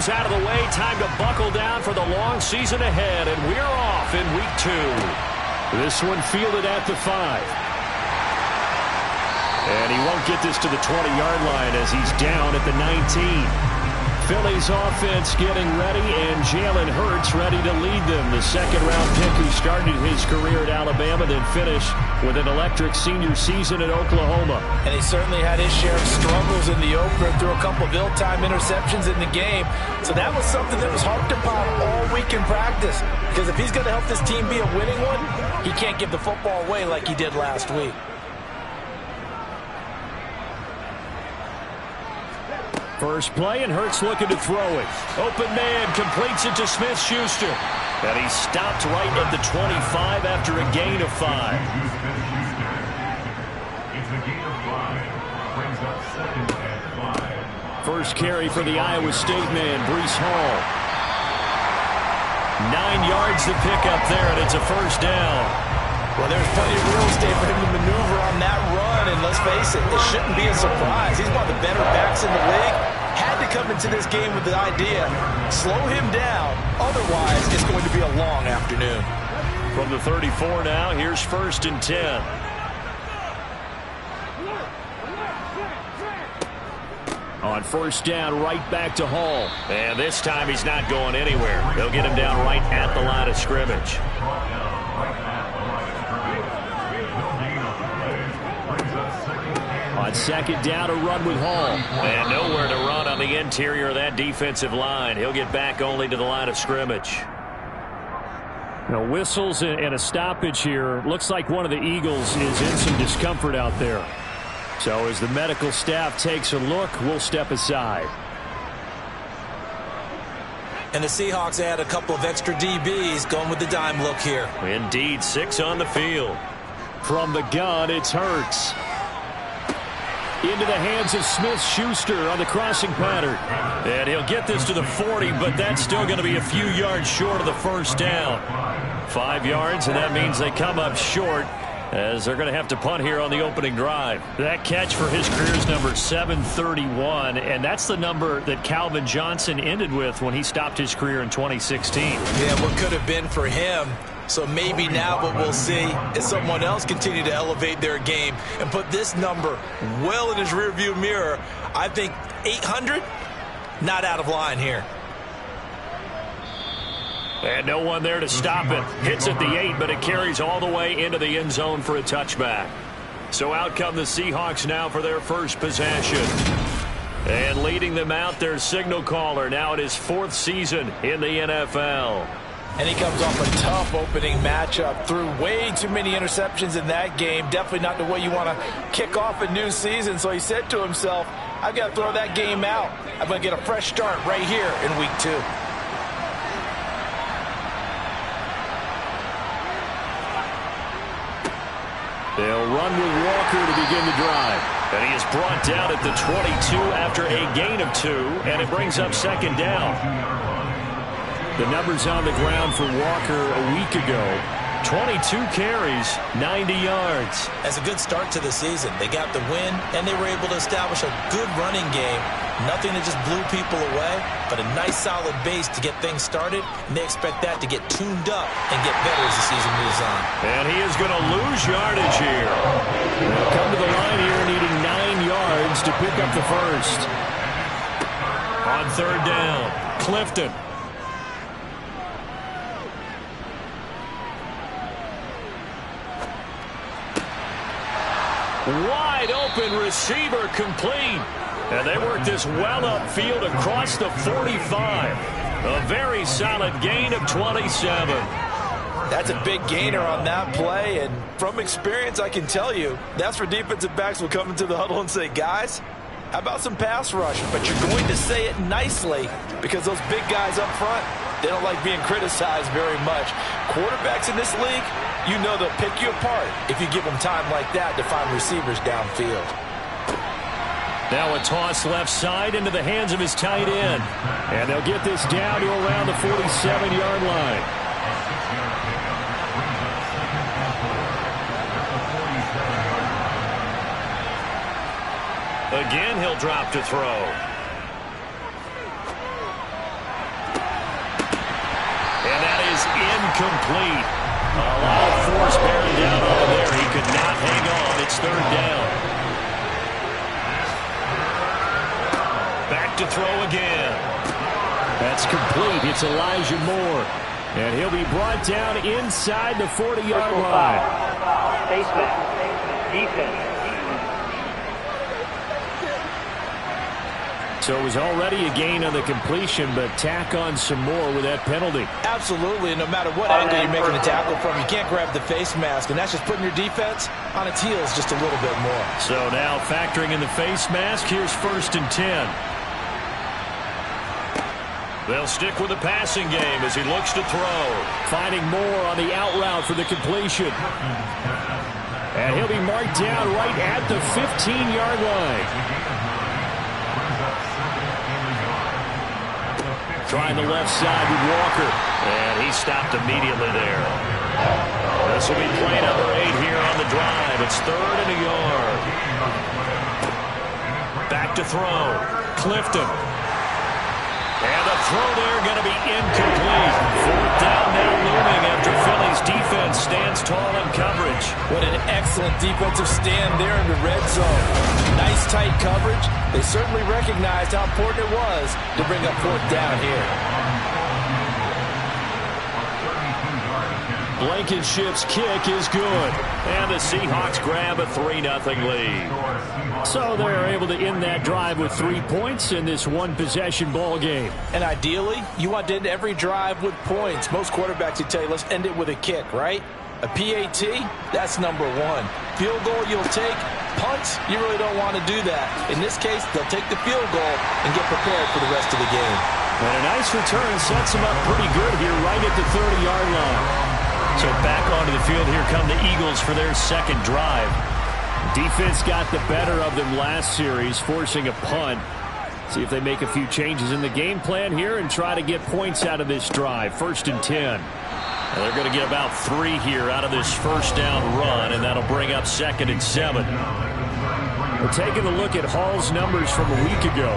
moves out of the way. Time to buckle down for the long season ahead, and we're off in week 2. This one fielded at the 5. And he won't get this to the 20-yard line as he's down at the 19. Philly's offense getting ready, and Jalen Hurts ready to lead them. The second-round pick who started his career at Alabama, then finished with an electric senior season at Oklahoma. And he certainly had his share of struggles in the opener, threw a couple of ill-timed interceptions in the game. So that was something that was harped upon all week in practice. Because if he's going to help this team be a winning one, he can't give the football away like he did last week. First play, and Hurts looking to throw it. Open man completes it to Smith-Schuster. And he stopped right at the 25 after a gain of 5. First carry for the Iowa State man, Breece Hall. 9 yards to pick up there, and it's a first down. Well, there's plenty of real estate for him to maneuver on that run, and let's face it, it shouldn't be a surprise. He's one of the better backs in the league. Had to come into this game with the idea, slow him down, otherwise it's going to be a long afternoon. From the 34 now, here's 1st and 10. On first down, right back to Hall. And this time he's not going anywhere. They'll get him down right at the line of scrimmage. On second down, a run with Hall. And nowhere to run on the interior of that defensive line. He'll get back only to the line of scrimmage. Now, whistles and a stoppage here. Looks like one of the Eagles is in some discomfort out there. So as the medical staff takes a look, we'll step aside. And the Seahawks add a couple of extra DBs going with the dime look here. Indeed, 6 on the field. From the gun, it's Hurts. Into the hands of Smith-Schuster on the crossing pattern. And he'll get this to the 40, but that's still going to be a few yards short of the first down. 5 yards, and that means they come up short as they're going to have to punt here on the opening drive. That catch for his career is number 731, and that's the number that Calvin Johnson ended with when he stopped his career in 2016. Yeah, what could have been for him. So maybe now what we'll see is someone else continue to elevate their game and put this number well in his rearview mirror. I think 800, not out of line here. And no one there to stop it. Hits at the 8, but it carries all the way into the end zone for a touchback. So out come the Seahawks now for their first possession. And leading them out, their signal caller, now in his 4th season in the NFL. And he comes off a tough opening matchup. Threw way too many interceptions in that game. Definitely not the way you want to kick off a new season. So he said to himself, I've got to throw that game out. I'm going to get a fresh start right here in week 2. They'll run with Walker to begin the drive. And he is brought down at the 22 after a gain of 2. And it brings up second down. The numbers on the ground for Walker a week ago. 22 carries, 90 yards. That's a good start to the season. They got the win, and they were able to establish a good running game. Nothing that just blew people away, but a nice solid base to get things started, and they expect that to get tuned up and get better as the season moves on. And he is going to lose yardage here. They'll come to the line here needing 9 yards to pick up the first. On third down, Clifton. Wide open receiver complete. And they work this well upfield across the 45. A very solid gain of 27. That's a big gainer on that play. And from experience, I can tell you, that's where defensive backs will come into the huddle and say, guys, how about some pass rush? But you're going to say it nicely because those big guys up front, they don't like being criticized very much. Quarterbacks in this league, you know they'll pick you apart if you give them time like that to find receivers downfield. Now a toss left side into the hands of his tight end. And they'll get this down to around the 47-yard line. Again, he'll drop to throw. incomplete. A lot of force bearing down on him there. He could not hang on. It's third down. Back to throw again. That's complete. It's Elijah Moore. And he'll be brought down inside the 40-yard line. Face mask. Defense. So it was already a gain on the completion, but tack on some more with that penalty. Absolutely, and no matter what angle you're making a tackle from, you can't grab the face mask, and that's just putting your defense on its heels just a little bit more. So now factoring in the face mask, here's 1st and 10. They'll stick with the passing game as he looks to throw. Finding more on the out route for the completion. And he'll be marked down right at the 15-yard line. Trying the left side with Walker. And he stopped immediately there. This will be play number 8 here on the drive. It's 3rd and a yard. Back to throw. Clifton. And the throw there going to be incomplete. 4th down now looming after Philly's defense stands tall in coverage. What an excellent defensive stand there in the red zone. Nice tight coverage. They certainly recognized how important it was to bring up 4th down here. Blankenship's kick is good. And the Seahawks grab a 3-0 lead. So they're able to end that drive with 3 points in this one-possession ball game. And ideally, you want to end every drive with points. Most quarterbacks would tell you, let's end it with a kick, right? A PAT, that's number 1. Field goal you'll take. Punts, you really don't want to do that. In this case, they'll take the field goal and get prepared for the rest of the game. And a nice return sets them up pretty good here right at the 30-yard line. So back onto the field, here come the Eagles for their second drive. Defense got the better of them last series, forcing a punt. See if they make a few changes in the game plan here and try to get points out of this drive. 1st and 10. And they're going to get about 3 here out of this first down run, and that'll bring up 2nd and 7. We're taking a look at Hall's numbers from a week ago.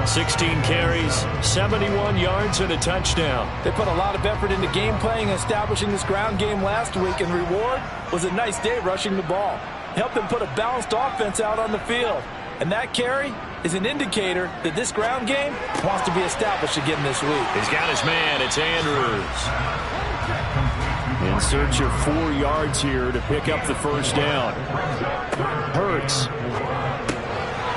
16 carries, 71 yards, and a touchdown. They put a lot of effort into game playing and establishing this ground game last week, and the reward was a nice day rushing the ball. Helped them put a balanced offense out on the field. And that carry is an indicator that this ground game wants to be established again this week. He's got his man. It's Andrews. In search of 4 yards here to pick up the first down. Hurts.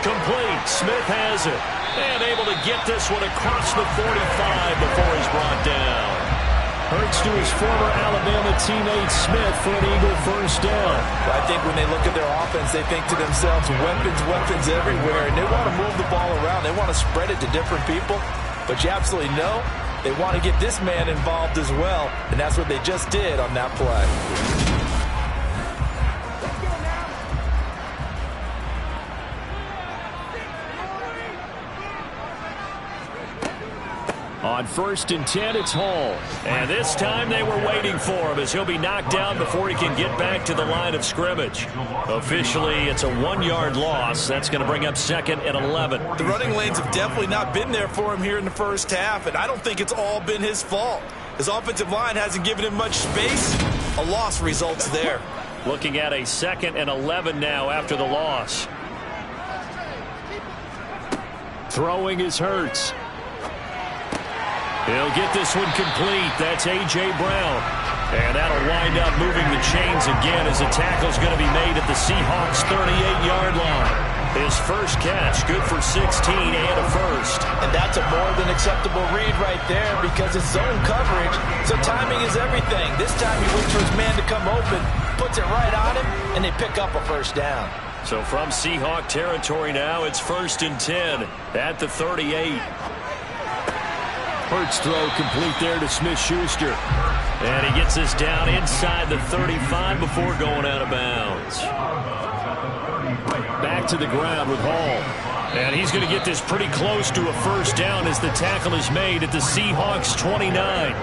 Complete. Smith has it. And able to get this one across the 45 before he's brought down. Hurts to his former Alabama teammate Smith for an Eagle first down. Well, I think when they look at their offense, they think to themselves, weapons everywhere, and they want to move the ball around. They want to spread it to different people, but you absolutely know they want to get this man involved as well, and that's what they just did on that play. On 1st and 10, it's Hall. And this time they were waiting for him as he'll be knocked down before he can get back to the line of scrimmage. Officially, it's a 1-yard loss. That's going to bring up 2nd and 11. The running lanes have definitely not been there for him here in the first half, and I don't think it's all been his fault. His offensive line hasn't given him much space. A loss results there. Looking at a 2nd and 11 now after the loss. Throwing is Hurts. He'll get this one complete. That's A.J. Brown. And that'll wind up moving the chains again as the tackle's going to be made at the Seahawks' 38-yard line. His first catch, good for 16 and a first. And that's a more than acceptable read right there because it's zone coverage, so timing is everything. This time he waits for his man to come open, puts it right on him, and they pick up a first down. So from Seahawk territory now, it's 1st and 10 at the 38. Hurts throw complete there to Smith-Schuster. And he gets this down inside the 35 before going out of bounds. Back to the ground with Hall. And he's going to get this pretty close to a first down as the tackle is made at the Seahawks' 29.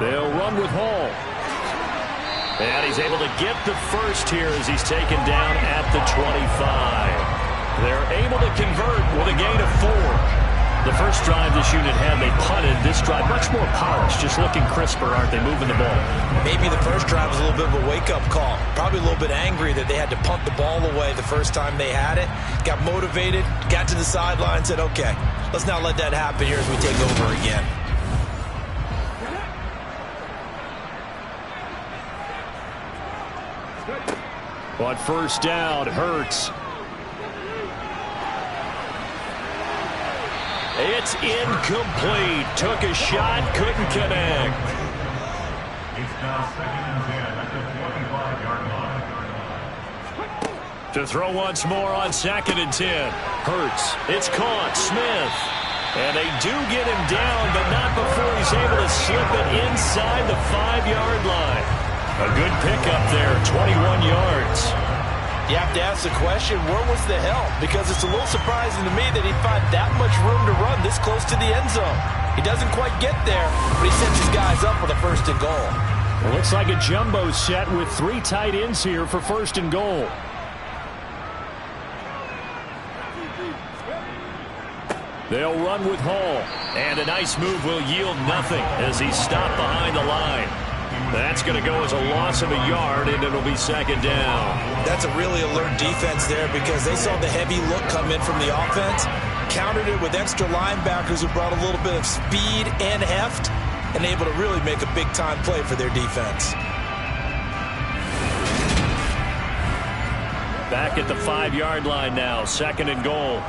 They'll run with Hall. And he's able to get the first here as he's taken down at the 25. They're able to convert with a gain of 4. The first drive this unit had, they punted. This drive, much more polished, just looking crisper, aren't they, moving the ball? Maybe the first drive was a little bit of a wake-up call. Probably a little bit angry that they had to punt the ball away the first time they had it. Got motivated, got to the sideline, said, okay, let's not let that happen here as we take over again. On first down, Hurts. It's incomplete. Took a shot, couldn't connect. It's now 2nd and 10 at the 25-yard line. To throw once more on 2nd and 10. Hurts. It's caught. Smith. And they do get him down, but not before he's able to slip it inside the 5-yard line. A good pickup there, 21 yards. You have to ask the question, where was the help? Because it's a little surprising to me that he found that much room to run this close to the end zone. He doesn't quite get there, but he sets his guys up for the 1st and goal. Well, looks like a jumbo set with 3 tight ends here for 1st and goal. They'll run with Hall. And a nice move will yield nothing as he's stopped behind the line. That's going to go as a loss of a yard, and it'll be 2nd down. That's a really alert defense there because they saw the heavy look come in from the offense, countered it with extra linebackers who brought a little bit of speed and heft, and able to really make a big-time play for their defense. Back at the 5-yard line now, 2nd and goal.